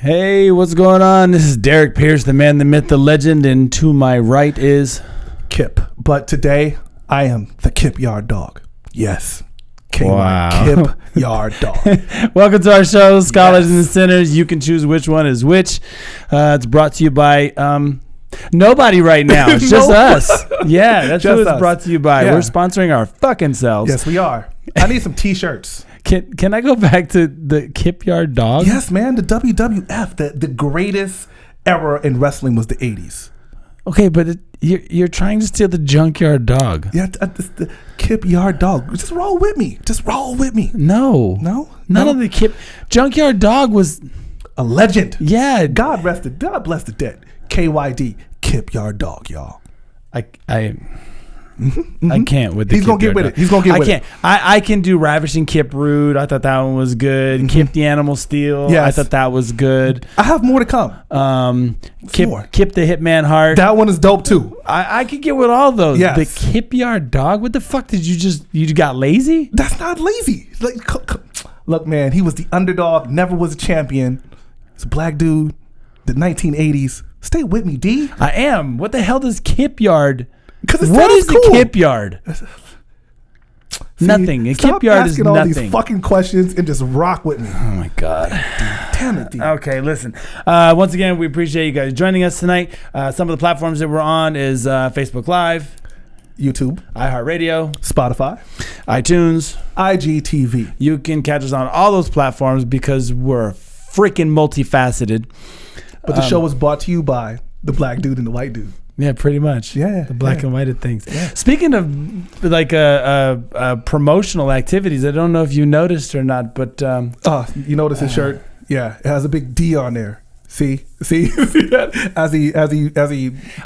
Hey, what's going on? This is Derrick Pierce, the man, the myth, the legend, and to my right is Kip. But today, I am the Kip Yard Dog. Yes. Wow. Kip Yard Dog. Welcome to our show, Scholars and Sinners. You can choose which one is which. It's brought to you by nobody right now. It's just us. Yeah, that's who it's brought to you by. Yeah. We're sponsoring our fucking selves. Yes, we are. I need some t-shirts. Can I go back to the Kip Yard Dog? Yes, man. The WWF, the greatest era in wrestling was the 80s. Okay, but you're trying to steal the Junkyard Dog. Yeah, the Kip Yard Dog. Just roll with me. No. None of the Kip. Junkyard Dog was a legend. Yeah. God bless the dead. KYD, Kip Yard Dog, y'all. I can't with the He's going to get with it. He's going to get with it. I can do Ravishing Kip Rude. I thought that one was good. Mm-hmm. Kip the Animal Steel. Yes. I thought that was good. I have more to come. Kip the Hitman Heart. That one is dope too. I could get with all those. Yes. The Kip Yard Dog? What the fuck did you got lazy? That's not lazy. Look, man, he was the underdog, never was a champion. He's a black dude, the 1980s. Stay with me, D. I am. What the hell does Kip Yard... What is the Kip Yard? Nothing. A Kip Yard is nothing. All these fucking questions and just rock with me. Oh my God. Damn it, D. Okay, listen. Once again, we appreciate you guys joining us tonight. Some of the platforms that we're on is Facebook Live, YouTube, iHeartRadio, Spotify, iTunes, IGTV. You can catch us on all those platforms because we're freaking multifaceted. But the show was brought to you by the black dude and the white dude. Yeah, pretty much. Yeah, the black and white of things. Yeah. Speaking of like promotional activities, I don't know if you noticed or not, but you notice his shirt? Yeah, it has a big D on there. See that as he touches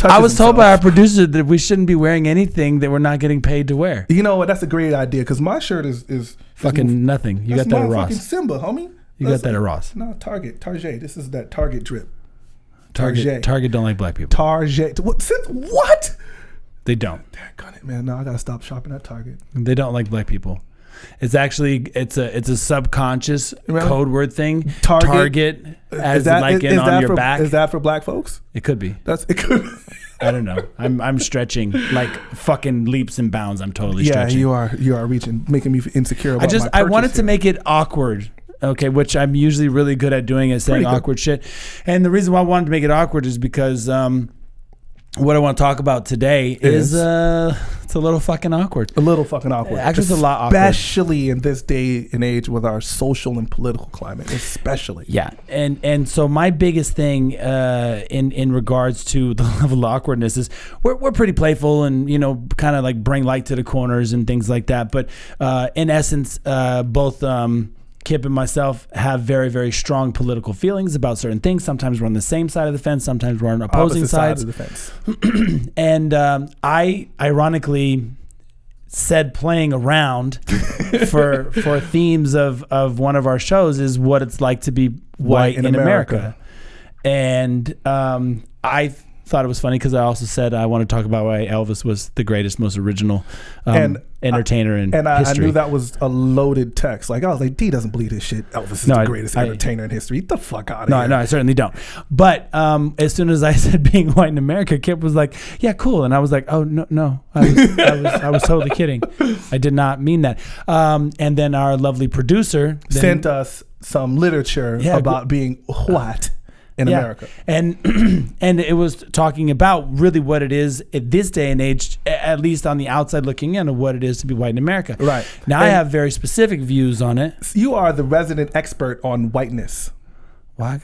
I was told himself. by our producer that we shouldn't be wearing anything that we're not getting paid to wear. You know what? That's a great idea because my shirt is fucking nothing. You got that at Ross. Fucking Simba, homie. You got that at Ross. No, Target. This is that Target drip. Target don't like black people. Target. What? They don't. Got it, man. No, I gotta stop shopping at Target. They don't like black people. It's actually it's a subconscious code word thing. Target as on your back. Is that for black folks? It could be. It could. I don't know. I'm stretching like fucking leaps and bounds. I'm totally stretching. Yeah, you are reaching, making me insecure. About I wanted to make it awkward. Okay, which I'm usually really good at doing is saying awkward shit. And the reason why I wanted to make it awkward is because what I want to talk about today is it's a little fucking awkward. Actually, it's a lot awkward. Especially in this day and age with our social and political climate, especially. Yeah, and so my biggest thing in regards to the level of awkwardness is we're pretty playful and, kind of like bring light to the corners and things like that. But in essence, both... Kip and myself have very, very strong political feelings about certain things. Sometimes we're on the same side of the fence. Sometimes we're on opposing sides. Opposite sides of the fence. And I ironically said playing around for themes of one of our shows is what it's like to be white in America. And I thought it was funny because I also said I want to talk about why Elvis was the greatest, most original entertainer in history. I knew that was a loaded text. I was like, D doesn't believe this shit. Elvis is the greatest entertainer in history. Get the fuck out of here. No, I certainly don't. But as soon as I said being white in America, Kip was like, yeah, cool. And I was like, oh, no. I was totally kidding. I did not mean that. And then our lovely producer sent us some literature about being white in America. And it was talking about really what it is at this day and age, at least on the outside looking in, of what it is to be white in America. Right. Now, I have very specific views on it. You are the resident expert on whiteness. Well,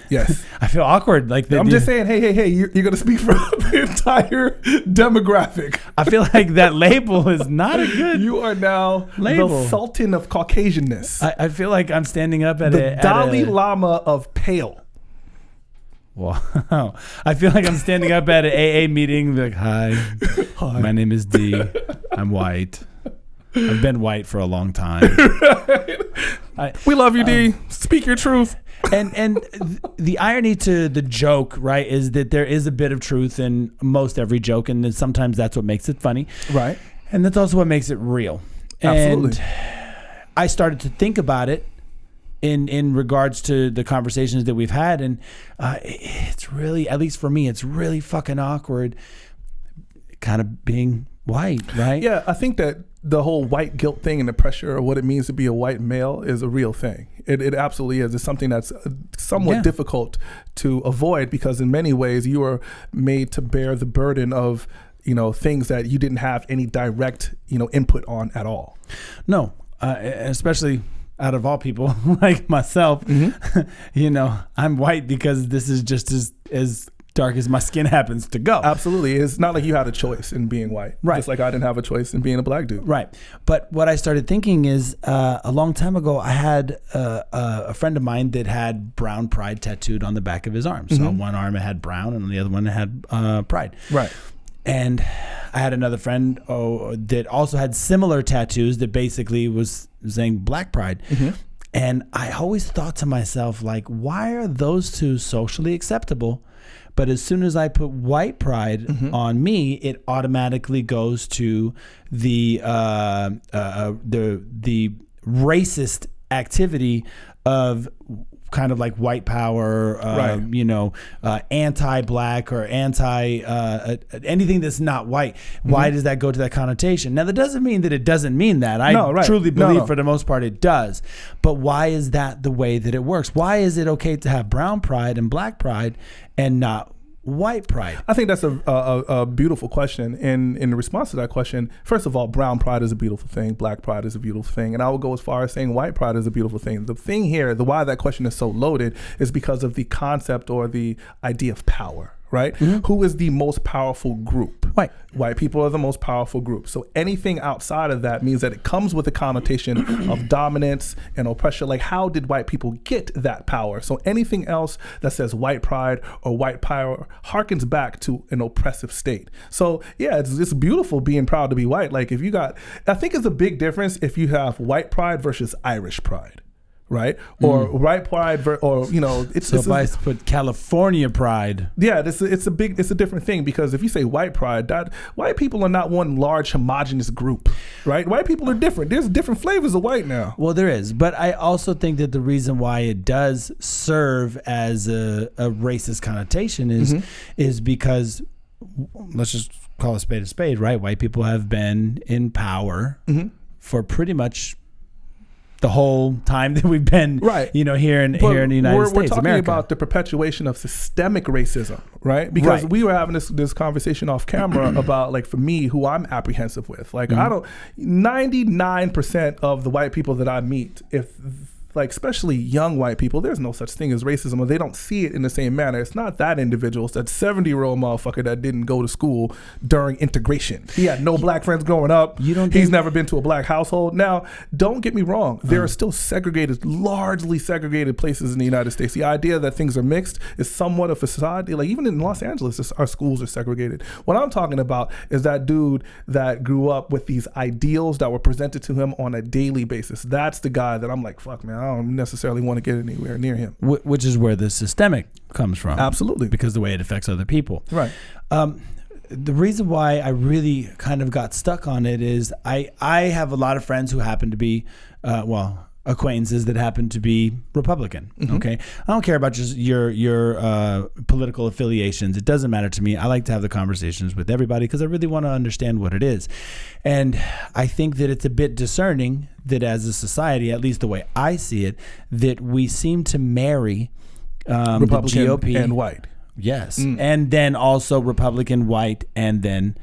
yes. I feel awkward. I'm just saying, hey, you're going to speak for the entire demographic. I feel like that label is not a good You are now label. The Sultan of Caucasianness. I feel like I'm standing up at the Dalai Lama of pale. Wow. I feel like I'm standing up at an AA meeting like, hi, my name is D. I'm white. I've been white for a long time. We love you, D. Speak your truth. And the irony to the joke, right, is that there is a bit of truth in most every joke, and then sometimes that's what makes it funny. Right. And that's also what makes it real. Absolutely. And I started to think about it in regards to the conversations that we've had, and it's really, at least for me, it's really fucking awkward kind of being white, right? Yeah, I think that the whole white guilt thing and the pressure of what it means to be a white male is a real thing. It absolutely is. It's something that's somewhat difficult to avoid, because in many ways you are made to bear the burden of, you know, things that you didn't have any direct, you know, input on at all. No, especially out of all people like myself, you know, I'm white because this is just as dark as my skin happens to go. Absolutely. It's not like you had a choice in being white. Right. Just like I didn't have a choice in being a black dude. Right. But what I started thinking is a long time ago, I had a friend of mine that had brown pride tattooed on the back of his arm. So on one arm it had brown and on the other one it had pride. Right. And I had another friend that also had similar tattoos that basically was saying black pride. And I always thought to myself, like, why are those two socially acceptable? But as soon as I put white pride on me, it automatically goes to the racist activity of kind of like white power, you know, anti-black or anything that's not white. Why does that go to that connotation? Now, that doesn't mean that it doesn't mean that. I truly believe for the most part it does. But why is that the way that it works? Why is it okay to have brown pride and black pride and not white pride? I think that's a beautiful question. And in response to that question, first of all, brown pride is a beautiful thing. Black pride is a beautiful thing. And I would go as far as saying white pride is a beautiful thing. The thing here, the why that question is so loaded, is because of the concept or the idea of power, right? Who is the most powerful group? White people are the most powerful group. So anything outside of that means that it comes with a connotation of dominance and oppression. Like, how did white people get that power? So anything else that says white pride or white power harkens back to an oppressive state. So yeah, it's beautiful being proud to be white. Like, if you got, I think it's a big difference if you have white pride versus Irish pride. Right? Or white pride, or, you know, so if I put California pride. Yeah, it's a different thing, because if you say white pride, that white people are not one large homogenous group, right? White people are different. There's different flavors of white now. Well, there is, but I also think that the reason why it does serve as a racist connotation is because, let's just call a spade, right? White people have been in power for pretty much the whole time that we've been, you know, here in the United States. We're talking America. about the perpetuation of systemic racism, right? Because we were having this conversation off camera about, like, for me, who I'm apprehensive with. Like, 99% of the white people that I meet, like, especially young white people, there's no such thing as racism, or they don't see it in the same manner. It's not that individual. It's that 70-year-old motherfucker that didn't go to school during integration. He had no black friends growing up. He's never been to a black household. Now, don't get me wrong. There are still largely segregated places in the United States. The idea that things are mixed is somewhat a facade. Like, even in Los Angeles, our schools are segregated. What I'm talking about is that dude that grew up with these ideals that were presented to him on a daily basis. That's the guy that I'm like, fuck, man, I don't necessarily want to get anywhere near him. Which is where the systemic comes from. Absolutely. Because the way it affects other people. Right. The reason why I really kind of got stuck on it is I have a lot of friends who happen to be, acquaintances that happen to be Republican. Okay. I don't care about just your political affiliations. It doesn't matter to me. I like to have the conversations with everybody because I really want to understand what it is. And I think that it's a bit discerning that as a society, at least the way I see it, that we seem to marry Republican the GOP and white. Yes. And then also Republican, white, and then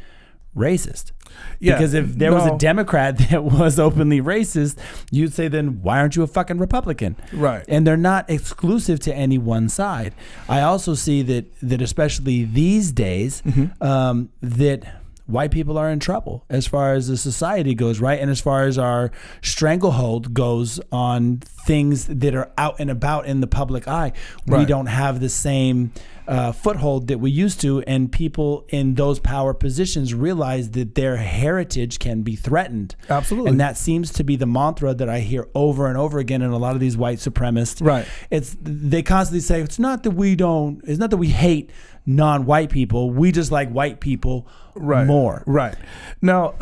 racist. Yeah, because if there was a Democrat that was openly racist, you'd say, then why aren't you a fucking Republican? Right. And they're not exclusive to any one side. I also see that especially these days, that white people are in trouble as far as the society goes, right? And as far as our stranglehold goes on things that are out and about in the public eye, we don't have the same foothold that we used to, and people in those power positions realize that their heritage can be threatened. Absolutely. And that seems to be the mantra that I hear over and over again in a lot of these white supremacists. Right. They constantly say, it's not that we hate non-white people, we just like white people more. Right. Now,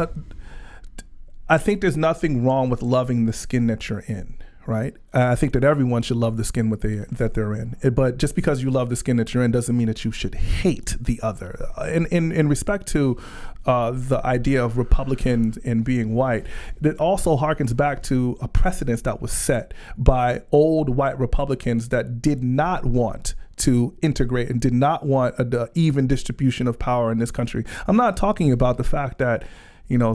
I think there's nothing wrong with loving the skin that you're in. right? I think that everyone should love the skin that they're in. But just because you love the skin that you're in doesn't mean that you should hate the other. In respect to the idea of Republicans and being white, that also harkens back to a precedence that was set by old white Republicans that did not want to integrate and did not want an even distribution of power in this country. I'm not talking about the fact that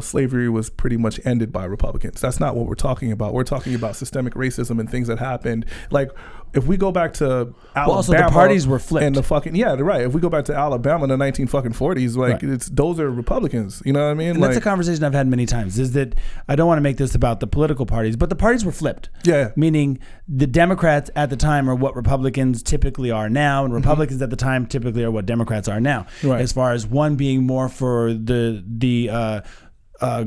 slavery was pretty much ended by Republicans. That's not what we're talking about. We're talking about systemic racism and things that happened. Like, if we go back to Alabama, also the parties were flipped. And they're right. If we go back to Alabama in the 1940s, right. Those are Republicans. You know what I mean? And that's a conversation I've had many times. Is that I don't want to make this about the political parties, but the parties were flipped. Yeah. Meaning the Democrats at the time are what Republicans typically are now, and Republicans at the time typically are what Democrats are now. Right. As far as one being more for the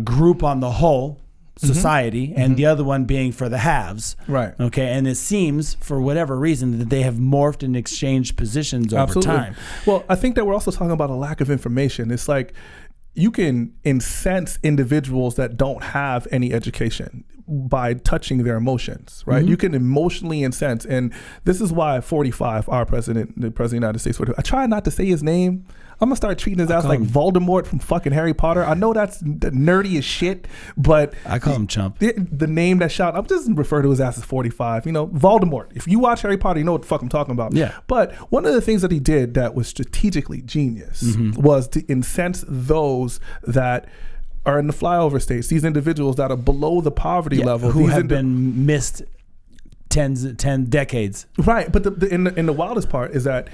group on the whole, society, and the other one being for the haves. Right. Okay. And it seems, for whatever reason, that they have morphed and exchanged positions over time. Well, I think that we're also talking about a lack of information. It's like you can incense individuals that don't have any education by touching their emotions, right? You can emotionally incense. And this is why 45, our president, the president of the United States, I try not to say his name. I'm gonna start treating his ass like Voldemort from fucking Harry Potter. I know that's nerdy as shit, but I call him Chump. The name that shot, I'm just refer to his ass as 45. Voldemort. If you watch Harry Potter, you know what the fuck I'm talking about. Yeah. But one of the things that he did that was strategically genius was to incense those that are in the flyover states. These individuals that are below the poverty level, who have been missed 10 decades. Right. But in the wildest part is that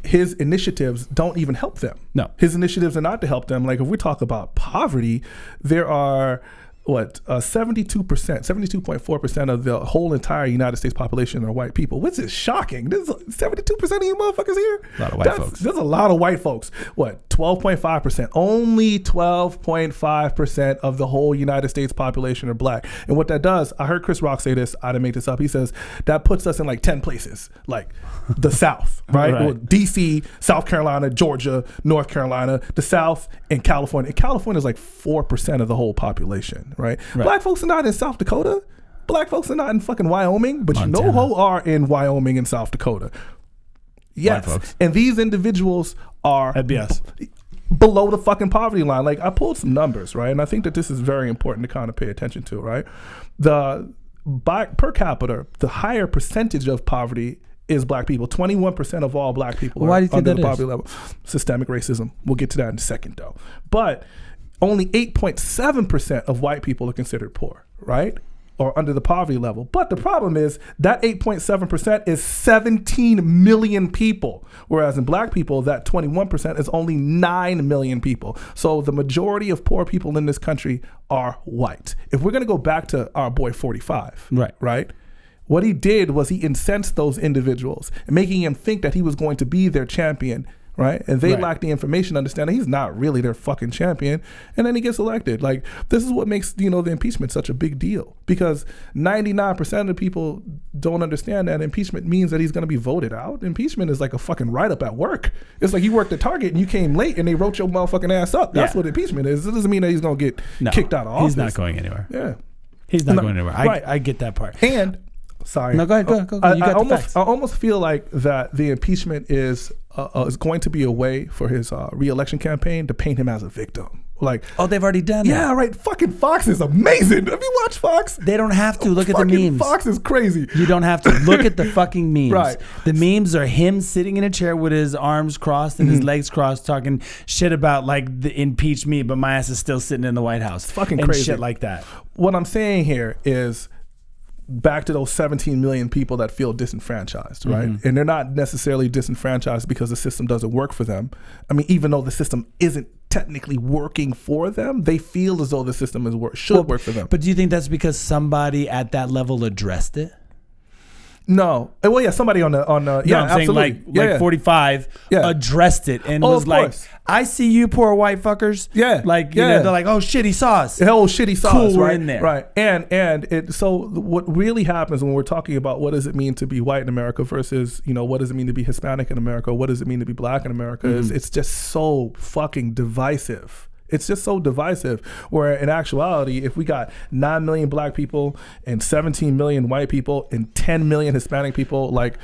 his initiatives don't even help them. No. His initiatives are not to help them. Like, if we talk about poverty, there are 72.4% of the whole entire United States population are white people, which is shocking. There's 72% of you motherfuckers here. A lot of white folks. There's a lot of white folks. 12.5%. Only 12.5% of the whole United States population are black. And what that does, I heard Chris Rock say this. I didn't make this up. He says that puts us in like 10 places, like the South, right? Right. Well, DC, South Carolina, Georgia, North Carolina, the South, and California. And California is like 4% of the whole population. Right? Black folks are not in South Dakota. Black folks are not in fucking Wyoming, but Montana. you know who are in Wyoming and South Dakota. Yes. White folks. And these individuals are below the fucking poverty line. Like, I pulled some numbers, right? And I think that this is very important to kind of pay attention to, right? Per capita, the higher percentage of poverty is black people. 21% of all black people are under the poverty level. Systemic racism. We'll get to that in a second, though. But only 8.7% of white people are considered poor, right? Or under the poverty level. But the problem is that 8.7% is 17 million people. Whereas in black people, that 21% is only 9 million people. So the majority of poor people in this country are white. If we're going to go back to our boy 45, right? What he did was he incensed those individuals, making him think that he was going to be their champion, right? And they lack the information to understand that he's not really their fucking champion. And then he gets elected. Like, this is what makes, the impeachment such a big deal, because 99% of the people don't understand that impeachment means that he's going to be voted out. Impeachment is like a fucking write-up at work. It's like you worked at Target and you came late and they wrote your motherfucking ass up. That's what impeachment is. It doesn't mean that he's going to get kicked out of office. He's not going anywhere. Yeah. He's not going anywhere. I get that part. And, sorry. No, go ahead. I almost feel like that the impeachment is going to be a way for his re-election campaign to paint him as a victim. Like, they've already done that. Yeah, right. Fucking Fox is amazing. Have you watched Fox? They don't have to. Look at the memes. Fox is crazy. You don't have to. Look at the fucking memes. Right. The memes are him sitting in a chair with his arms crossed and his legs crossed, talking shit about like the impeach me, but my ass is still sitting in the White House. It's fucking and crazy. Shit like that. What I'm saying here is, back to those 17 million people that feel disenfranchised, right? And they're not necessarily disenfranchised because the system doesn't work for them. I mean, even though the system isn't technically working for them, they feel as though the system should work for them. But do you think that's because somebody at that level addressed it? No. Well, yeah, somebody on the I'm absolutely. saying like 45 addressed it and was like, I see you poor white fuckers. Yeah. Like, you know, they're like, oh shit, he saw us. Oh shit, he saw us. We're right? in there. Right. And so what really happens when we're talking about what does it mean to be white in America versus, what does it mean to be Hispanic in America? What does it mean to be black in America? Is it's just so fucking divisive. It's just so divisive. Where in actuality, if we got 9 million black people and 17 million white people and 10 million Hispanic people, like,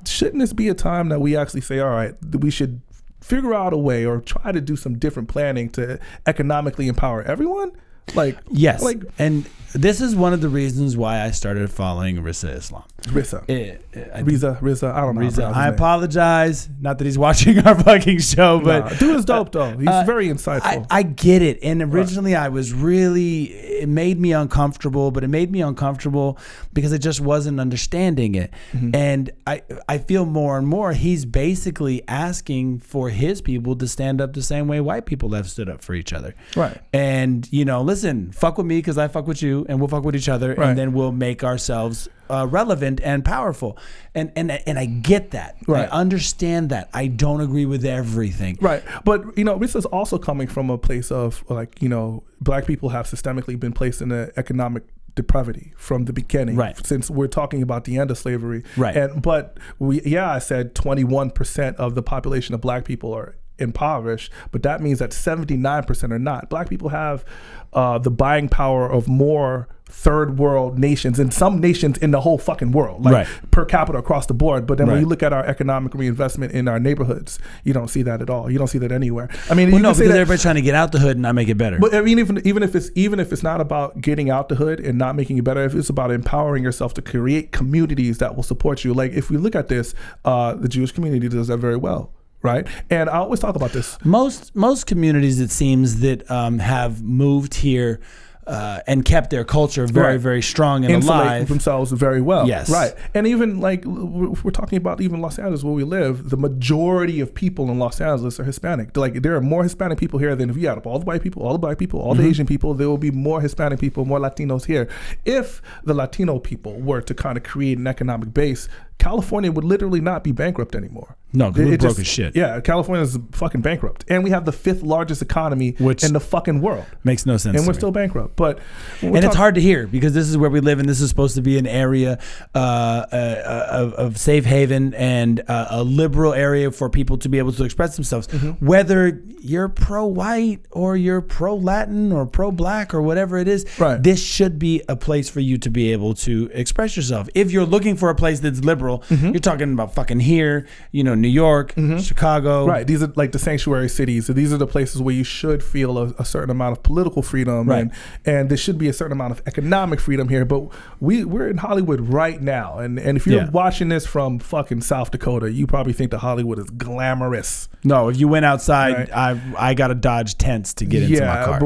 shouldn't this be a time that we actually say, all right, we should figure out a way or try to do some different planning to economically empower everyone? Like, yes. Like, and this is one of the reasons why I started following Rissa Islam. Riza. I don't know. Riza. I apologize. Not that he's watching our fucking show, but dude is dope though. He's very insightful. I get it. And originally I was it made me uncomfortable, but it made me uncomfortable because I just wasn't understanding it. Mm-hmm. And I feel more and more he's basically asking for his people to stand up the same way white people have stood up for each other. Right. And, listen, fuck with me because I fuck with you, and we'll fuck with each other, right. And then we'll make ourselves relevant and powerful. And I get that. Right. I understand that. I don't agree with everything. Right. But, this is also coming from a place of, like, black people have systemically been placed in an economic depravity from the beginning, right. Since we're talking about the end of slavery. Right. But I said 21% of the population of black people are impoverished, but that means that 79% are not. Black people have the buying power of more third world nations and some nations in the whole fucking world, like right. per capita across the board. But then right. when you look at our economic reinvestment in our neighborhoods, you don't see that at all. You don't see that anywhere. I mean, well, no, because everybody's trying to get out the hood and not make it better. But I mean, even if it's not about getting out the hood and not making it better, if it's about empowering yourself to create communities that will support you. Like if we look at this, the Jewish community does that very well. Right. And I always talk about this. Most communities, it seems, that have moved here and kept their culture very, right. very strong and alive. Themselves very well. Yes. Right. And even like we're talking about even Los Angeles where we live, the majority of people in Los Angeles are Hispanic. Like there are more Hispanic people here than if you add up all the white people, all the black people, all mm-hmm. the Asian people, there will be more Hispanic people, more Latinos here. If the Latino people were to kind of create an economic base, California would literally not be bankrupt anymore. No, because we're broke as shit. Yeah, California is fucking bankrupt. And we have the 5th largest economy in the fucking world. Makes no sense. And we're still bankrupt. But it's hard to hear because this is where we live and this is supposed to be an area of safe haven and a liberal area for people to be able to express themselves. Mm-hmm. Whether you're pro-white or you're pro-Latin or pro-black or whatever it is, right. This should be a place for you to be able to express yourself. If you're looking for a place that's liberal, mm-hmm. you're talking about fucking here, New York, mm-hmm. Chicago. Right. These are like the sanctuary cities. So these are the places where you should feel a certain amount of political freedom, right. and there should be a certain amount of economic freedom here. But we're in Hollywood right now. And if you're watching this from fucking South Dakota, you probably think that Hollywood is glamorous. No, if you went outside, right. I got to dodge tents to get into my car.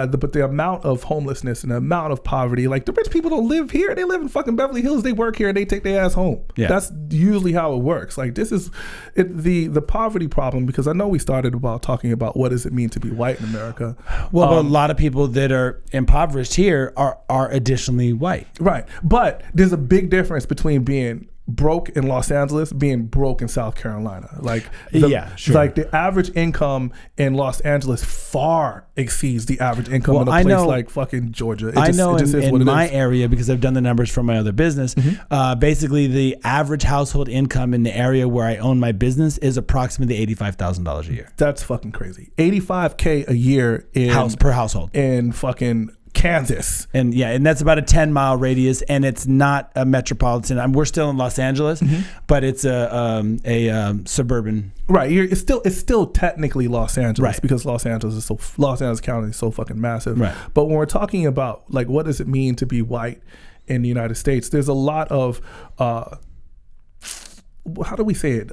But the amount of homelessness and the amount of poverty, like the rich people don't live here. They live in fucking Beverly Hills. They work here and they take their ass home. Yeah. That's usually how it works. Like this is the poverty problem, because I know we started about talking about what does it mean to be white in America. Well, a lot of people that are impoverished here are additionally white. Right. But there's a big difference between being broke in Los Angeles, being broke in South Carolina. Like the average income in Los Angeles far exceeds the average income in a place like fucking Georgia. In my area, because I've done the numbers from my other business, mm-hmm. Basically the average household income in the area where I own my business is approximately $85,000 a year. That's fucking crazy. $85K a year per household in fucking Kansas. And that's about a 10-mile radius, and it's not a metropolitan. We're still in Los Angeles, mm-hmm. but it's a suburban. Right. It's still technically Los Angeles, right. because Los Angeles County is so fucking massive. Right. But when we're talking about like what does it mean to be white in the United States, there's a lot of how do we say it?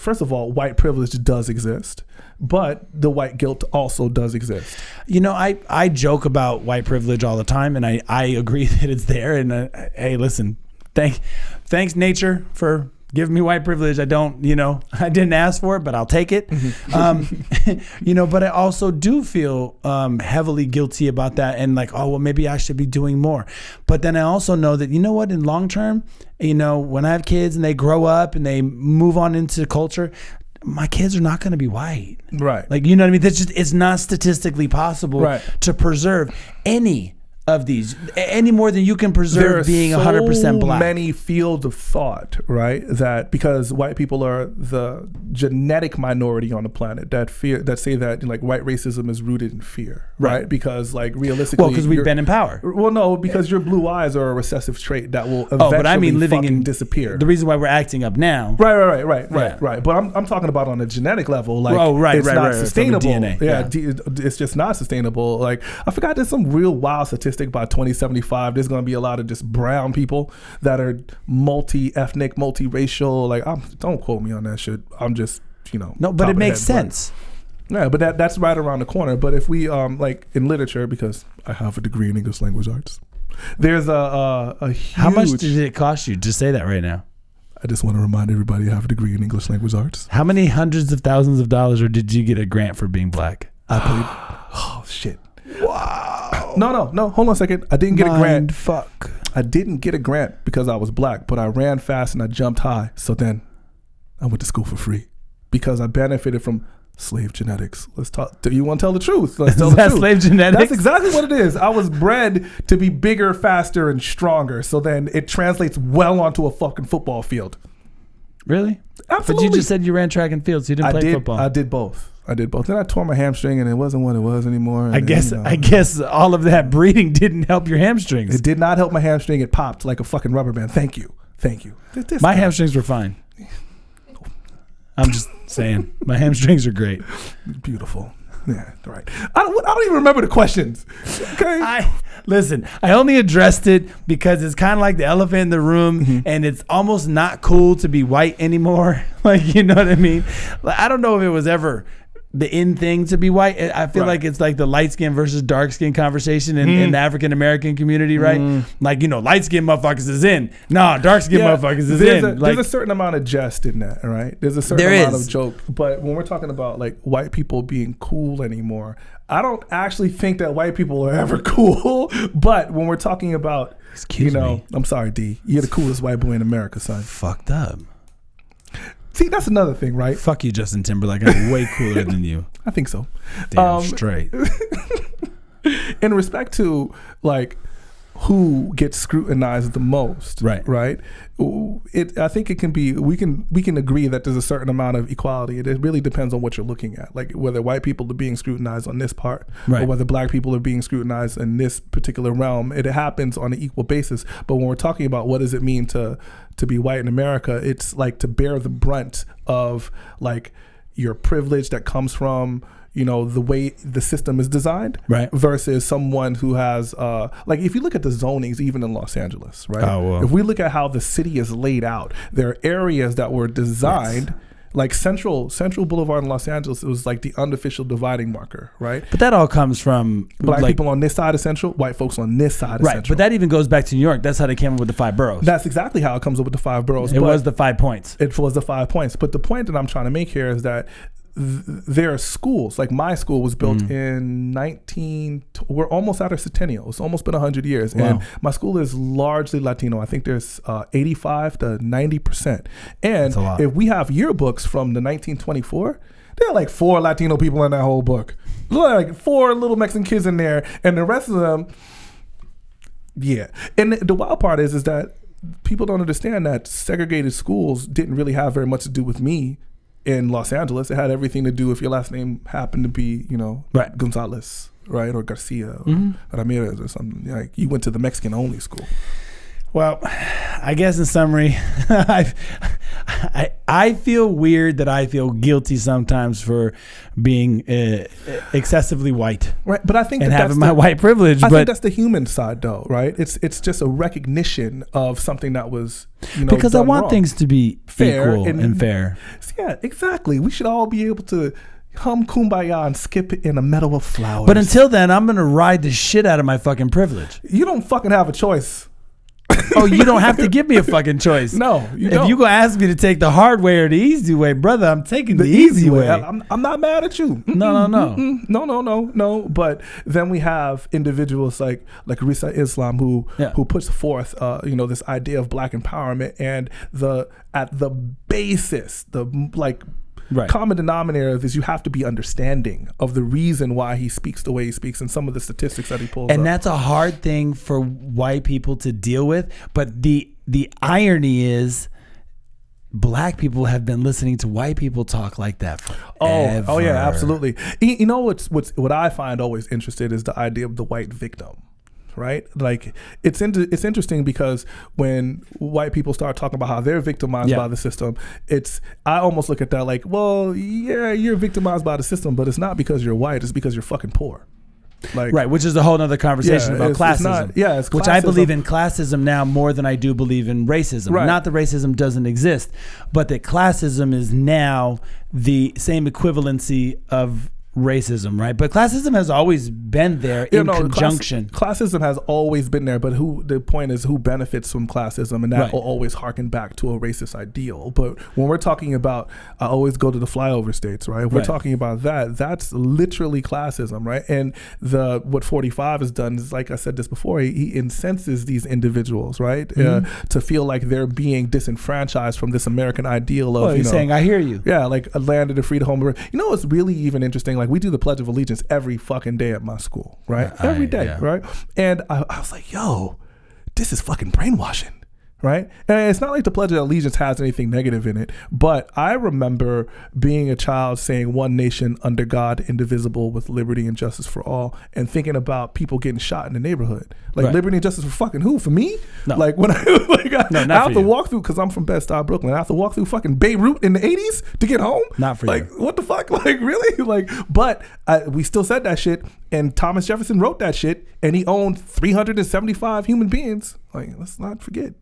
First of all, white privilege does exist, but the white guilt also does exist. I joke about white privilege all the time, and I agree that it's there. And hey, listen, thanks nature for giving me white privilege. I didn't ask for it, but I'll take it. But I also do feel heavily guilty about that, and like, oh well, maybe I should be doing more. But then I also know that in long term, when I have kids and they grow up and they move on into culture, my kids are not going to be white. Right. Like, you know what I mean? That's just, it's not statistically possible right. to preserve any of these any more than you can preserve being 100% black. Many fields of thought, right? That because white people are the genetic minority on the planet that say that like white racism is rooted in fear, right? Because like realistically, because we've been in power. Well, no, because your blue eyes are a recessive trait that will eventually but I mean living fucking disappear. The reason why we're acting up now, right. But I'm talking about on a genetic level, like it's not sustainable. DNA. It's just not sustainable. Like I forgot there's some real wild statistic by 2075 there's going to be a lot of just brown people that are multi-ethnic, multiracial. Like don't quote me on that shit. I'm just no, but it makes sense. Yeah, but that's right around the corner. But if we like in literature, because I have a degree in English language arts, there's a huge. How much did it cost you to say that right now? I just want to remind everybody I have a degree in English language arts. How many hundreds of thousands of dollars, or did you get a grant for being black? I paid. Oh shit. Wow. No. Hold on a second. I didn't get a grant. Fuck. I didn't get a grant because I was black, but I ran fast and I jumped high. So then I went to school for free because I benefited from slave genetics. Let's talk. Do you want to tell the truth? Let's tell the truth. Slave genetics? That's exactly what it is. I was bred to be bigger, faster, and stronger. So then it translates well onto a fucking football field. Really? Absolutely. But you just said you ran track and field, so you didn't play football. I did both. Then I tore my hamstring, and it wasn't what it was anymore. I guess all of that breeding didn't help your hamstrings. It did not help my hamstring. It popped like a fucking rubber band. Thank you. My hamstrings were fine. I'm just saying, my hamstrings are great. Beautiful. Yeah, right. I don't even remember the questions. Okay. Listen, I only addressed it because it's kind of like the elephant in the room, and it's almost not cool to be white anymore. Like, you know what I mean? Like, I don't know if it was ever the in thing to be white. I feel like it's like the light skin versus dark skin conversation in the African American community, right? Like, light skin motherfuckers is in. Nah, dark skin motherfuckers is in. There's a certain amount of jest in that, right? There's a certain amount of joke. But when we're talking about like white people being cool anymore, I don't actually think that white people are ever cool. But when we're talking about, Excuse me. I'm sorry, D. You're the coolest white boy in America, son. Fucked up. See, that's another thing, right? Fuck you, Justin Timberlake. I'm way cooler than you. I think so. Damn straight. In respect to like who gets scrutinized the most, right? I think it can be. We can agree that there's a certain amount of equality. It really depends on what you're looking at, like whether white people are being scrutinized on this part, or whether black people are being scrutinized in this particular realm. It happens on an equal basis. But when we're talking about what does it mean to be white in America, it's like to bear the brunt of like your privilege that comes from the way the system is designed, right? Versus someone who has, like, if you look at the zonings, even in Los Angeles, right? Oh, well. If we look at how the city is laid out, there are areas that were designed, like Central Boulevard in Los Angeles. It was like the unofficial dividing marker, right? But that all comes from black people on this side of Central, white folks on this side of Central. But that even goes back to New York. That's how they came up with the 5 boroughs. That's exactly how it comes up with the 5 boroughs. It was the 5 points. It was the 5 points. But the point that I'm trying to make here is that there are schools, like my school was built in we're almost at our centennial. It's almost been 100 years. Wow. And my school is largely Latino. I think there's 85 to 90%. And if we have yearbooks from the 1924, there are like 4 Latino people in that whole book. Like 4 little Mexican kids in there. And the rest of them, yeah. And the wild part is that people don't understand that segregated schools didn't really have very much to do with me. In Los Angeles, it had everything to do if your last name happened to be, Gonzalez, right, or Garcia, or Ramirez, or something. Like you went to the Mexican only school. Well, I guess in summary, I feel weird that I feel guilty sometimes for being excessively white, right? But I think and having my white privilege. I think that's the human side, though, right? It's just a recognition of something that was, because I want wrong. Things to be fair equal and fair. Yeah, exactly. We should all be able to hum Kumbaya and skip in a meadow of flowers. But until then, I'm gonna ride the shit out of my fucking privilege. You don't fucking have a choice. Oh, you don't have to give me a fucking choice. No, you don't. If you gonna ask me to take the hard way or the easy way, brother, I'm taking the easy way. I'm not mad at you. No. But then we have individuals like Risa Islam who puts forth this idea of black empowerment, and at the basis, Right. Common denominator is you have to be understanding of the reason why he speaks the way he speaks and some of the statistics that he pulls And up. that's a hard thing for white people to deal with. But the irony is, black people have been listening to white people talk like that forever. Oh yeah, absolutely. You know what I find always interesting is the idea of the white victim, right? Like it's interesting because when white people start talking about how they're victimized by the system, I almost look at that like, well, yeah, you're victimized by the system, but it's not because you're white, it's because you're fucking poor. Like, right, which is a whole other conversation about classism. It's which classism. I believe in classism now more than I do believe in racism. Right. Not that racism doesn't exist, but that classism is now the same equivalency of racism, right? But classism has always been there in conjunction. Classism has always been there, but the point is who benefits from classism, and that will always harken back to a racist ideal. But when we're talking about, I always go to the flyover states, right? If we're talking about that's literally classism, right? And what 45 has done is, like I said this before, he incenses these individuals, right? To feel like they're being disenfranchised from this American ideal of, he's saying, I hear you. Yeah, like a land of the free to home. You know what's really even interesting? Like we do the Pledge of Allegiance every fucking day at my school, right? Every day, right? And I was like, yo, this is fucking brainwashing, right? And it's not like the Pledge of Allegiance has anything negative in it, but I remember being a child saying one nation under God, indivisible, with liberty and justice for all, and thinking about people getting shot in the neighborhood. Like liberty and justice for fucking who? For me? No. Like when I have to walk through, because I'm from Bed-Stuy, Brooklyn, I have to walk through fucking Beirut in the 80s to get home? Not for you. Like what the fuck? Like really? Like, but we still said that shit, and Thomas Jefferson wrote that shit, and he owned 375 human beings. Like, let's not forget.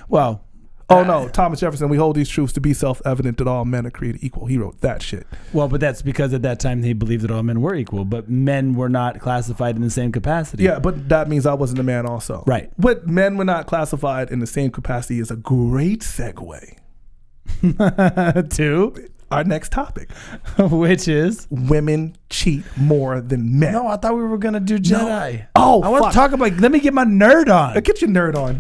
Well, Thomas Jefferson, we hold these truths to be self-evident that all men are created equal. He wrote that shit. Well, but that's because at that time he believed that all men were equal, but men were not classified in the same capacity. Yeah, but that means I wasn't a man also. Right. But men were not classified in the same capacity is a great segue to our next topic, which is women cheat more than men. No, I thought we were gonna do Jedi. No. Oh, I want to talk about. Let me get my nerd on. Get your nerd on.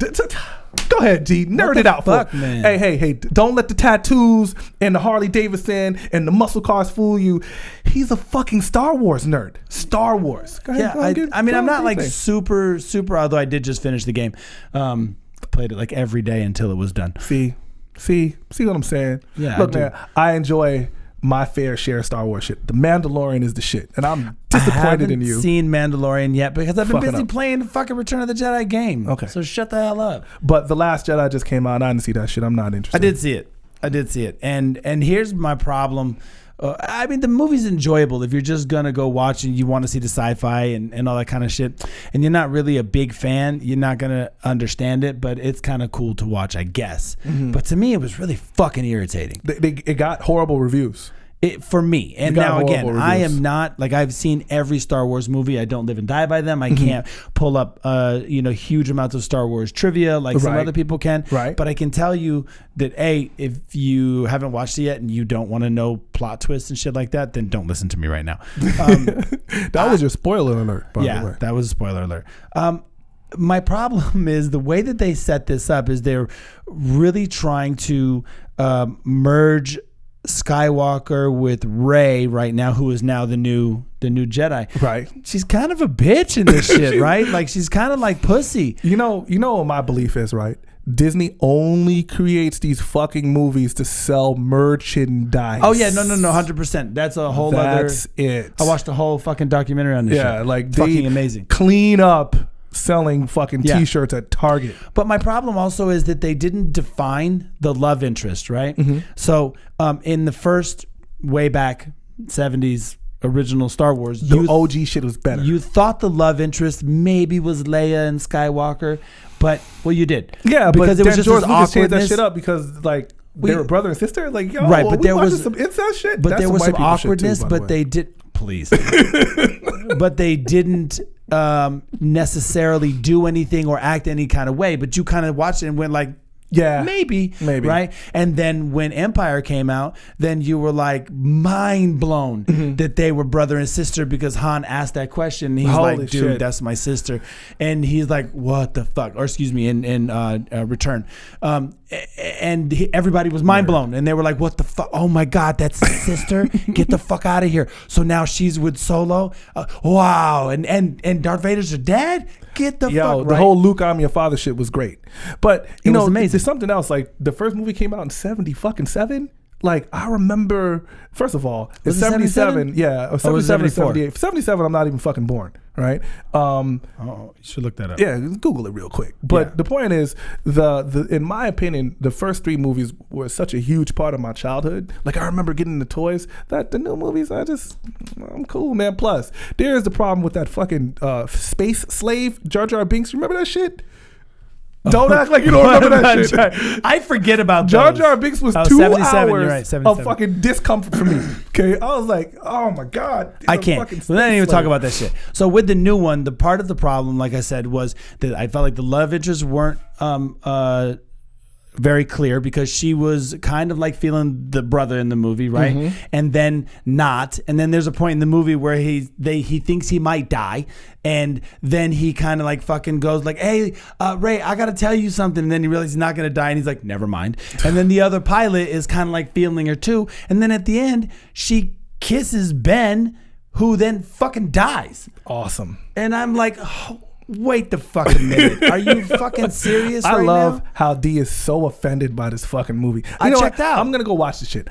Go ahead, G. Nerd it out, fuck, man. Hey! Don't let the tattoos and the Harley Davidson and the muscle cars fool you. He's a fucking Star Wars nerd. Star Wars. Go ahead, I mean, I'm not like super. Although I did just finish the game. Played it like every day until it was done. See what I'm saying? Yeah. Look, man, I enjoy my fair share of Star Wars shit. The Mandalorian is the shit, and I'm disappointed in you. I haven't seen Mandalorian yet because I've been busy playing the fucking Return of the Jedi game. Okay. So shut the hell up. But The Last Jedi just came out, and I didn't see that shit. I'm not interested. I did see it. And here's my problem. I mean, the movie's enjoyable if you're just going to go watch and you want to see the sci-fi and all that kind of shit. And you're not really a big fan. You're not going to understand it, but it's kind of cool to watch, I guess. Mm-hmm. But to me, it was really fucking irritating. It got horrible reviews. For me. And now again, I am not like, I've seen every Star Wars movie. I don't live and die by them. I can't pull up huge amounts of Star Wars trivia like some other people can. Right. But I can tell you that if you haven't watched it yet and you don't want to know plot twists and shit like that, then don't listen to me right now. That was your spoiler alert, by the way. Yeah, that was a spoiler alert. My problem is the way that they set this up is they're really trying to merge Skywalker with Rey right now, who is now the new Jedi. Right. She's kind of a bitch in this shit, right? Like she's kind of like pussy. You know what my belief is, right? Disney only creates these fucking movies to sell merchandise. Oh yeah, no, 100%. That's a whole other. That's it. I watched a whole fucking documentary on this shit. Yeah, like fucking amazing. Clean up selling fucking t-shirts at Target. But my problem also is that they didn't define the love interest, right? Mm-hmm. So in the first way back 70s original Star Wars, the OG shit was better. You thought the love interest maybe was Leia and Skywalker, but you did. Yeah, because but it was just George this Lucas changed that awkwardness. shit up because like they were brother and sister. Like yo, right, but there was some incest shit. But there was some awkwardness. But they did please. But they didn't necessarily do anything or act any kind of way. But you kind of watched it and went like, Yeah. Maybe. Right? And then when Empire came out, then you were like mind blown that they were brother and sister because Han asked that question. And he's Holy like, dude, shit. that's my sister. And he's like, what the fuck? Or excuse me, in Return. Everybody was mind blown. And they were like, what the fuck? Oh my God, that's his sister? Get the fuck out of here. So now she's with Solo? Wow. And Darth Vader's her dad? Get the fuck right. The whole Luke, I'm your father shit was great. But, you know, amazing. there's something else. Like, the first movie came out in 70-fucking-7. Like, I remember, first of all, it's 77. Yeah, or 77 or 78. 77, I'm not even fucking born, right? You should look that up. Yeah, Google it real quick. But the point is, the in my opinion, the first 3 movies were such a huge part of my childhood. Like, I remember getting the toys. That the new movies, I'm cool, man. Plus, there's the problem with that fucking space slave, Jar Jar Binks. Remember that shit? Don't act like you don't remember that shit. I forget about Jar Jar Binks was 2 hours right, of fucking discomfort for me. Okay, I was like, oh my God. I can't. Well, then I didn't even talk about that shit. So with the new one, the part of the problem, like I said, was that I felt like the love interests weren't very clear because she was kind of like feeling the brother in the movie, right? And then not. And then there's a point in the movie where he thinks he might die, and then he kind of like fucking goes like, hey, Ray, I gotta tell you something. And then he realizes he's not gonna die, and he's like, never mind. And then the other pilot is kind of like feeling her too. And then at the end, she kisses Ben, who then fucking dies. Awesome. And I'm like, oh, wait the fucking minute. Are you fucking serious right now? I love how D is so offended by this fucking movie. I checked out. I'm going to go watch the shit.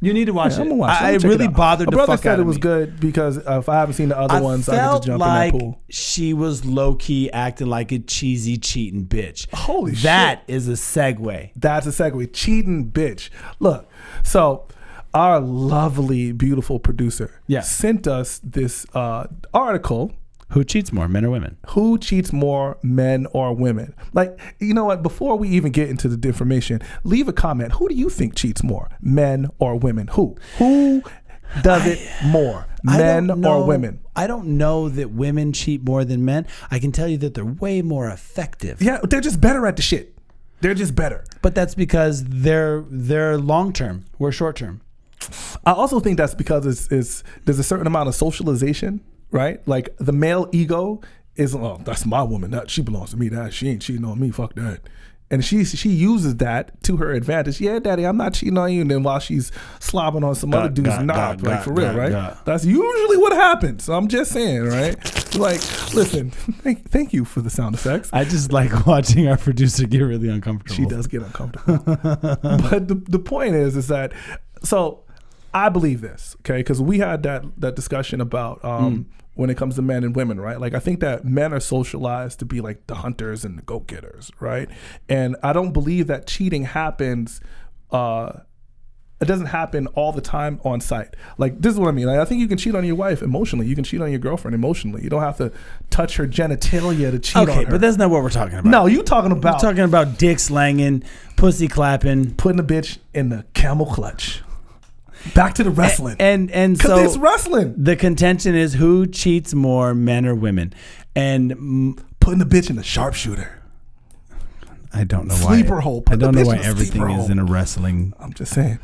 You need to watch it. I'm gonna watch it. It really bothered the fuck out of me. My brother said it was good because if I haven't seen the other ones, I can just jump in that pool. She was low-key acting like a cheesy cheating bitch. Holy shit. That is a segue. That's a segue. Cheating bitch. Look, so our lovely, beautiful producer sent us this article. Who cheats more, men or women? Who cheats more, men or women? Like, you know what? Before we even get into the information, leave a comment. Who do you think cheats more, men or women? Who does it more, men or women? I don't know that women cheat more than men. I can tell you that they're way more effective. Yeah, they're just better at the shit. They're just better. But that's because they're long term. We're short term. I also think that's because there's a certain amount of socialization. Right? Like the male ego is, oh, that's my woman. That she belongs to me. That she ain't cheating on me. Fuck that. And she uses that to her advantage. Yeah, daddy, I'm not cheating on you. And then while she's slobbing on some other dude's knob, like for real, right? That's usually what happens. So I'm just saying, right? Like, listen, thank you for the sound effects. I just like watching our producer get really uncomfortable. She does get uncomfortable. But the point is that, so I believe this, okay? Because we had that discussion about when it comes to men and women, right? Like, I think that men are socialized to be like the hunters and the go-getters, right? And I don't believe that cheating happens. It doesn't happen all the time on site. Like, this is what I mean. Like, I think you can cheat on your wife emotionally. You can cheat on your girlfriend emotionally. You don't have to touch her genitalia to cheat on her. Okay, but that's not what we're talking about. No, you talking about. We're talking about dick slanging, pussy clapping. Putting a bitch in the camel clutch. Back to the wrestling. And so it's wrestling. The contention is who cheats more, men or women? And putting the bitch in the sharpshooter. I don't know why. Sleeper hole. I don't know why everything is in a wrestling. I'm just saying.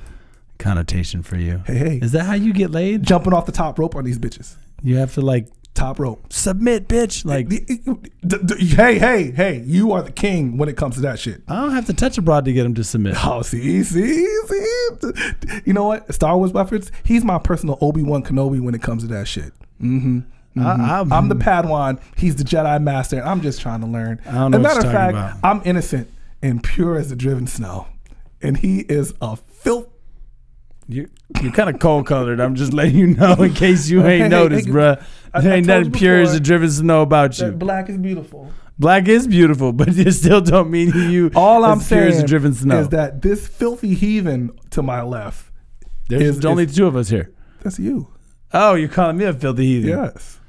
Connotation for you. Hey. Is that how you get laid? Jumping off the top rope on these bitches. You have to like top rope. Submit, bitch. Like, hey, you are the king when it comes to that shit. I don't have to touch a broad to get him to submit. Oh, see. You know what? Star Wars reference. He's my personal Obi-Wan Kenobi when it comes to that shit. I'm the Padawan. He's the Jedi Master. And I'm just trying to learn. I don't know what you're talking about. I'm innocent and pure as the driven snow. And he is a filth. You're kind of cold colored. I'm just letting you know in case you ain't noticed, bruh. There ain't nothing pure as the driven snow about you. Black is beautiful. Black is beautiful, but it still don't mean you. All I'm saying as driven snow. Is that this filthy heathen to my left. There's only two of us here. That's you. Oh, you're calling me a filthy heathen? Yes.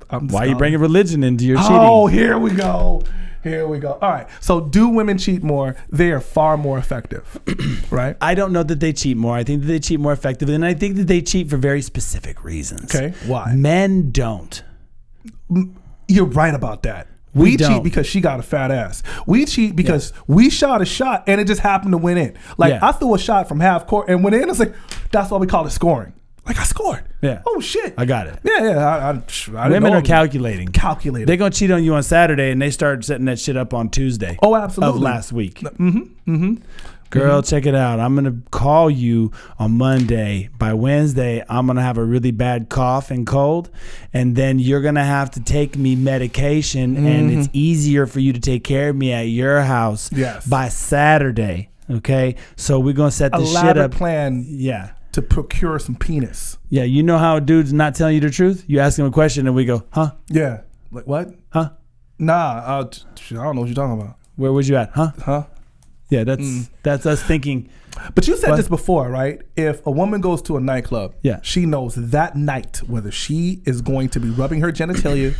Why are you bringing religion into your cheating? Oh, here we go. All right. So do women cheat more? They are far more effective, right? I don't know that they cheat more. I think that they cheat more effectively, and I think that they cheat for very specific reasons. Okay. Why? Men don't. You're right about that. We cheat because she got a fat ass. We cheat because we shot a shot and it just happened to win in. Like I threw a shot from half court and went in. It's like, that's why we call it scoring. Like I scored. Yeah. Oh shit. I got it. Yeah. I Women are calculating. They're gonna cheat on you on Saturday and they start setting that shit up on Tuesday. Oh, absolutely. Of last week. Girl, check it out. I'm going to call you on Monday. By Wednesday, I'm going to have a really bad cough and cold. And then you're going to have to take me medication. And it's easier for you to take care of me at your house by Saturday. Okay? So we're going to set this shit up. Plan to procure some penis. Yeah. You know how a dude's not telling you the truth? You ask him a question and we go, huh? Yeah. Like what? Huh? Nah. I don't know what you're talking about. Where was you at? Huh? Huh? Yeah, that's us thinking. But you said this before, right? If a woman goes to a nightclub, she knows that night whether she is going to be rubbing her genitalia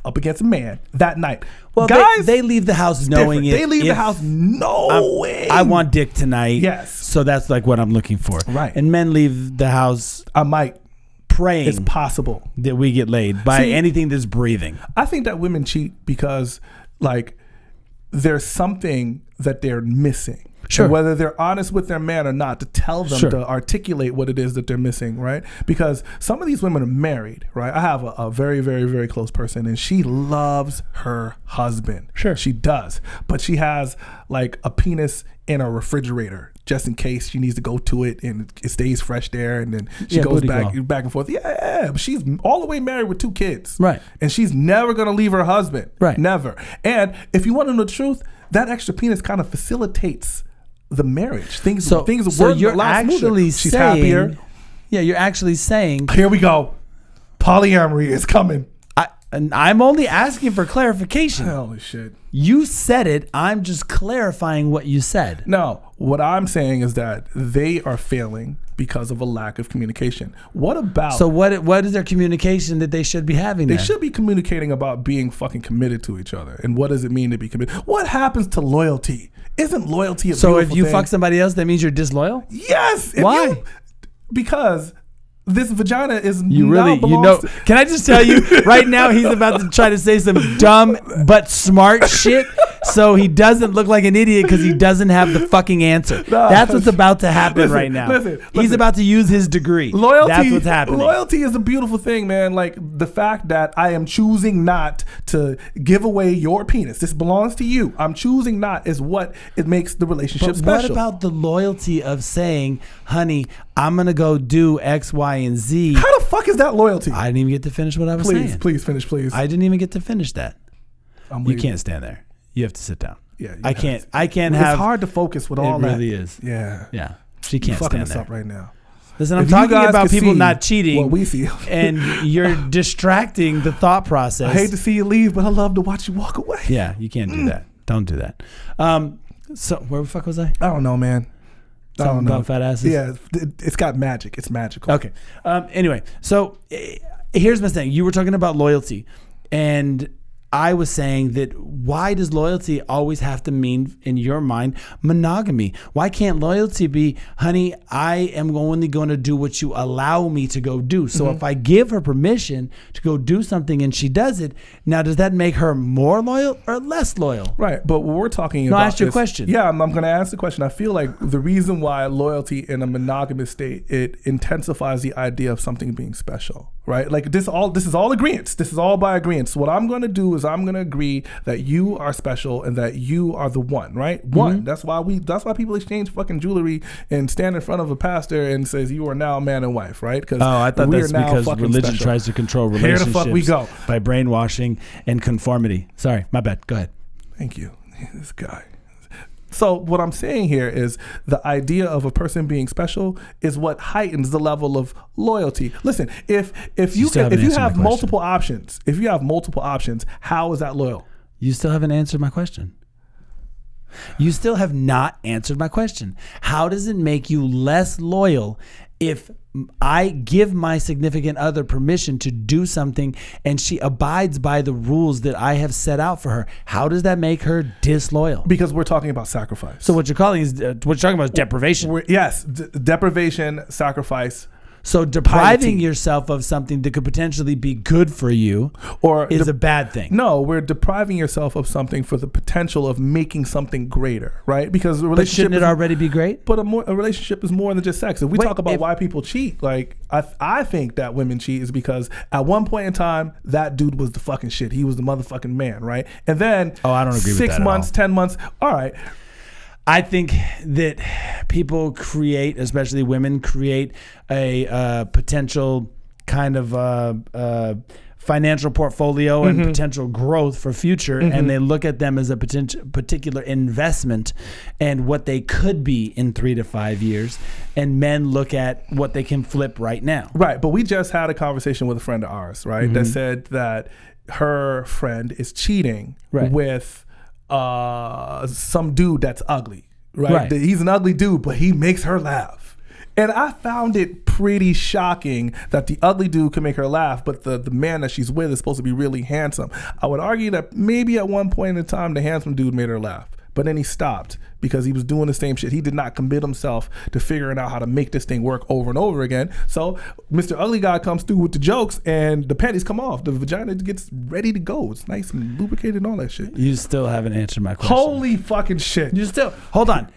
up against a man that night. Well, guys, they leave the house knowing it. They leave the house knowing. I want dick tonight. Yes. So that's like what I'm looking for. Right. And men leave the house. I might. Praying it's possible that we get laid by anything that's breathing. I think that women cheat because like there's something that they're missing. Sure. And whether they're honest with their man or not, to tell them to articulate what it is that they're missing, right? Because some of these women are married, right? I have a very, very, very close person and she loves her husband. Sure. She does. But she has like a penis in a refrigerator just in case she needs to go to it and it stays fresh there and then she goes back and forth. Yeah. But she's all the way married with 2 kids. Right. And she's never going to leave her husband. Right. Never. And if you want to know the truth, that extra penis kind of facilitates the marriage. Things work a lot smoother. She's happier. Yeah, you're actually saying. Here we go. Polyamory is coming. I'm only asking for clarification. Holy shit. You said it. I'm just clarifying what you said. No, what I'm saying is that they are failing because of a lack of communication. What about... So what is their communication that they should be having They should be communicating about being fucking committed to each other. And what does it mean to be committed? What happens to loyalty? Isn't loyalty a beautiful thing? So if you fuck somebody else, that means you're disloyal? Yes. Why? Because... this vagina is Can I just tell you right now he's about to try to say some dumb but smart shit so he doesn't look like an idiot because he doesn't have the fucking answer. That's what's about to happen right now. He's about to use his degree. Loyalty, that's what's happening. Loyalty is a beautiful thing, man. Like the fact that I am choosing not to give away your penis. This belongs to you. I'm choosing not is what it makes the relationship special. What about the loyalty of saying, honey, I'm going to go do X, Y, and Z. How the fuck is that loyalty? I didn't even get to finish what I was saying. Please finish, please. I didn't even get to finish that. You can't stand there. You have to sit down. Yeah, I can't have. It's hard to focus with all that. It really is. Yeah. Yeah. She can't fucking stand there. up right now. Listen, I'm talking about people not cheating. What we see. And you're distracting the thought process. I hate to see you leave, but I love to watch you walk away. Yeah, you can't do that. Don't do that. So where the fuck was I? I don't know, man. Something about fat asses? Yeah, it's got magic. It's magical. Okay. Anyway, so here's my thing. You were talking about loyalty, and I was saying that why does loyalty always have to mean, in your mind, monogamy? Why can't loyalty be, honey, I am only going to do what you allow me to go do. So if I give her permission to go do something and she does it, now does that make her more loyal or less loyal? Right. But what we're talking about I asked you a question. Yeah, I'm going to ask the question. I feel like the reason why loyalty in a monogamous state, it intensifies the idea of something being special. Right? Like this is all agreements. This is all by agreements. So what I'm going to do is I'm going to agree that you are special and that you are the one, right? One. That's why people exchange fucking jewelry and stand in front of a pastor and says you are now man and wife, right? I thought that's because religion special. Tries to control relationships. Here the fuck we go. By brainwashing and conformity. Sorry, my bad. Go ahead. Thank you. This guy. So what I'm saying here is the idea of a person being special is what heightens the level of loyalty. Listen, if you have multiple options, how is that loyal? You still haven't answered my question. You still have not answered my question. How does it make you less loyal if I give my significant other permission to do something and she abides by the rules that I have set out for her? How does that make her disloyal? Because we're talking about sacrifice. So what you're talking about is deprivation. Yes, deprivation, sacrifice. So depriving yourself of something that could potentially be good for you is a bad thing. No, we're depriving yourself of something for the potential of making something greater, right? Because a relationship shouldn't it already be great? But a relationship is more than just sex. If we talk about why people cheat, like I think that women cheat is because at one point in time, that dude was the fucking shit. He was the motherfucking man, right? And then I don't agree with that 6 months, 10 months, all right. I think that people create, especially women, create a potential kind of financial portfolio and potential growth for future, and they look at them as a particular investment and what they could be in 3 to 5 years. And men look at what they can flip right now. Right, but we just had a conversation with a friend of ours, right, that said that her friend is cheating with some dude that's ugly, right? He's an ugly dude, but he makes her laugh. And I found it pretty shocking that the ugly dude can make her laugh, but the man that she's with is supposed to be really handsome. I would argue that maybe at one point in time, the handsome dude made her laugh, but then he stopped because he was doing the same shit. He did not commit himself to figuring out how to make this thing work over and over again. So Mr. Ugly Guy comes through with the jokes and the panties come off. The vagina gets ready to go. It's nice and lubricated and all that shit. You still haven't answered my question. Holy fucking shit. Hold on.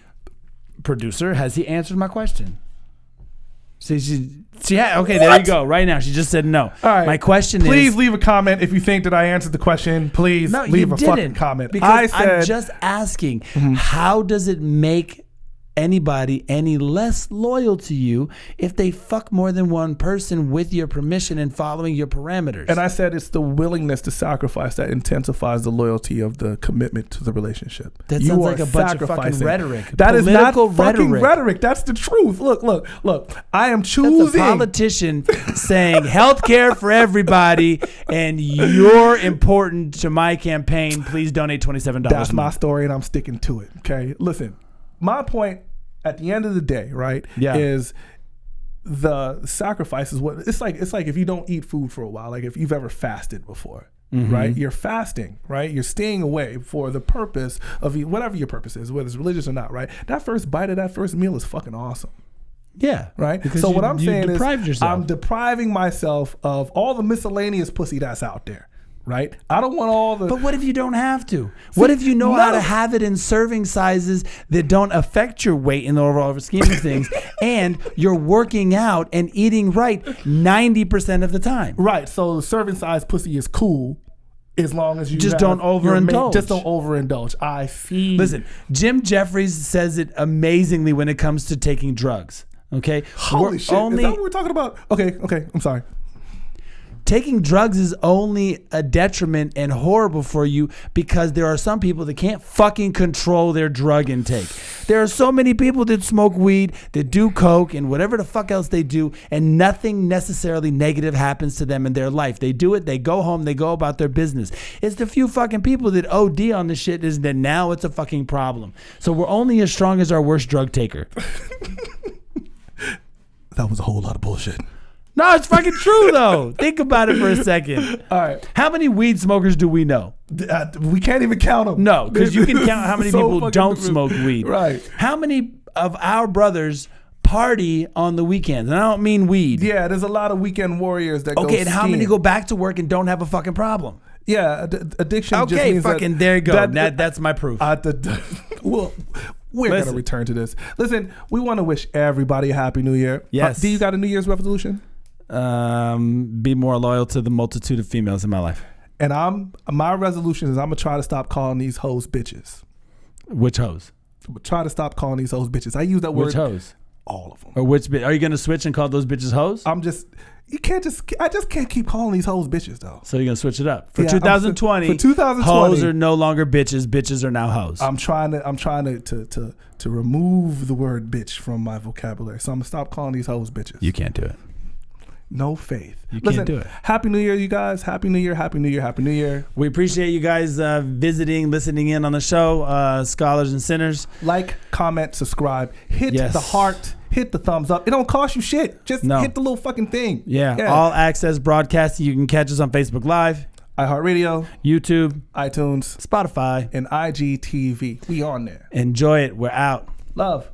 Producer, has he answered my question? See, okay, there you go. Right now, she just said no. All right. My question please leave a comment if you think that I answered the question. Please leave a fucking comment. Because I'm just asking, how does it make anybody any less loyal to you if they fuck more than one person with your permission and following your parameters? And I said it's the willingness to sacrifice that intensifies the loyalty of the commitment to the relationship. That sounds like a bunch of fucking rhetoric. That is not fucking rhetoric. That's the truth. Look. I am choosing. That's a politician saying healthcare for everybody and you're important to my campaign. Please donate $27. That's my story and I'm sticking to it. Okay. Listen, my point at the end of the day, right, is the sacrifice is what it's like if you don't eat food for a while, like if you've ever fasted before, right? You're fasting, right? You're staying away for the purpose of whatever your purpose is, whether it's religious or not, right? That first bite of that first meal is fucking awesome. Yeah. Right? Because so what I'm saying is yourself. I'm depriving myself of all the miscellaneous pussy that's out there. Right? I don't want all the... But what if you don't have to? What if you know how to have it in serving sizes that don't affect your weight in the overall scheme of things and you're working out and eating right 90% of the time? Right. So the serving size pussy is cool as long as you just don't overindulge. Just don't overindulge. I see. Listen, Jim Jeffries says it amazingly when it comes to taking drugs. Okay? Holy shit. Is that what we're talking about? Okay. I'm sorry. Taking drugs is only a detriment and horrible for you because there are some people that can't fucking control their drug intake. There are so many people that smoke weed, that do coke and whatever the fuck else they do, and nothing necessarily negative happens to them in their life. They do it, they go home, they go about their business. It's the few fucking people that OD on the shit is that now it's a fucking problem. So we're only as strong as our worst drug taker. That was a whole lot of bullshit. No, it's fucking true though. Think about it for a second. All right. How many weed smokers do we know? We can't even count them. No, because you can count how many people don't smoke weed. Right. How many of our brothers party on the weekends? And I don't mean weed. Yeah, there's a lot of weekend warriors that go Okay, and how skiing. many go back to work and don't have a fucking problem? Yeah, addiction just means fucking there you go. That's my proof. Well, we're going to return to this. Listen, we want to wish everybody a happy new year. Yes. Do you got a New Year's resolution? Be more loyal to the multitude of females in my life. And my resolution is I'm gonna try to stop calling these hoes bitches. Which hoes? Try to stop calling these hoes bitches. I use that word. Which hoes? All of them. Or which? Are you gonna switch and call those bitches hoes? I just can't keep calling these hoes bitches though. So you're gonna switch it up for 2020. For 2020, hoes are no longer bitches. Bitches are now hoes. I'm trying to remove the word bitch from my vocabulary. So I'm gonna stop calling these hoes bitches. You can't do it. No faith. Listen, can't do it. Happy New Year, you guys. Happy New Year, Happy New Year, Happy New Year. We appreciate you guys visiting, listening in on the show, Scholars and Sinners. Like, comment, subscribe. Hit the heart. Hit the thumbs up. It don't cost you shit. Just hit the little fucking thing. Yeah. All access broadcasting. You can catch us on Facebook Live, iHeartRadio, YouTube, iTunes, Spotify, and IGTV. We on there. Enjoy it. We're out. Love.